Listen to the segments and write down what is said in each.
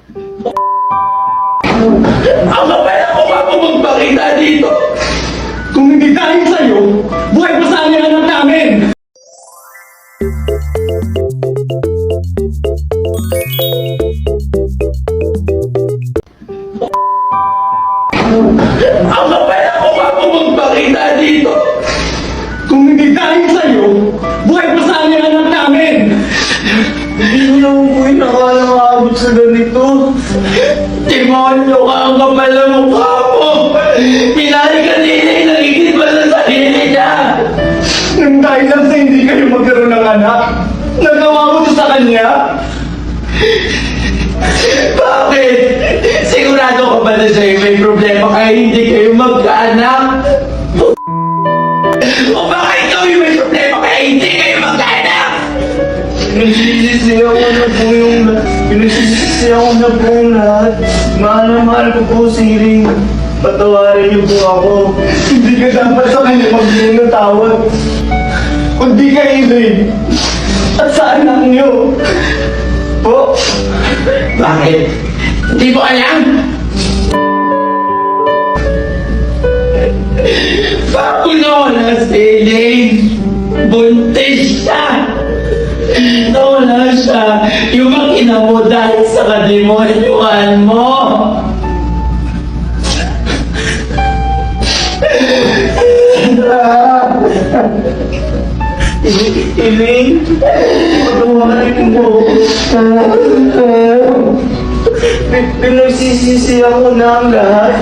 Ang kapal ako pa magpakita dito! Kung hindi dahil sa'yo, buhay pa sana yung anak namin! Ang kapal ako pa magpakita dito! Kung hindi dahil sa'yo, buhay pa sana yung anak namin! Hindi ko naman po inakala maabot sa ganito. Demonyo ka, ang kapal na mukha mo! Pinari ka nila yung nagigit pa sa sarili niya! Nang dahil lang sa hindi kayo magkaroon ng anak, nagawa mo to sa kanya? Bakit? Sigurado ka ba na sa'yo may problema kaya hindi kayo magkaanak? O baka ikaw yung may problema kaya hindi kayo magkaanak? Pinagsisisiyaw ko na po yung lahat. Mahal na mahal ko po si Ring. Patawarin niyo po ako. Hindi ka dapat sa kanya magbigay ng tawad. Kundi kay Ring. At sa anak niyo. Po. Bakit? Hindi mo alam? Nawala si Elaine. Buntis siya. Nawala siya. Yung makina mo dahil sa kademonyuhan mo. Elaine. Patawarin mo. Pinagsisisiyaw ko na ang lahat.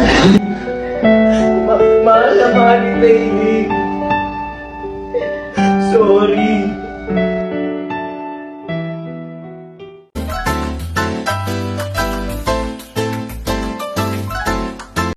Mahal na mahal kita,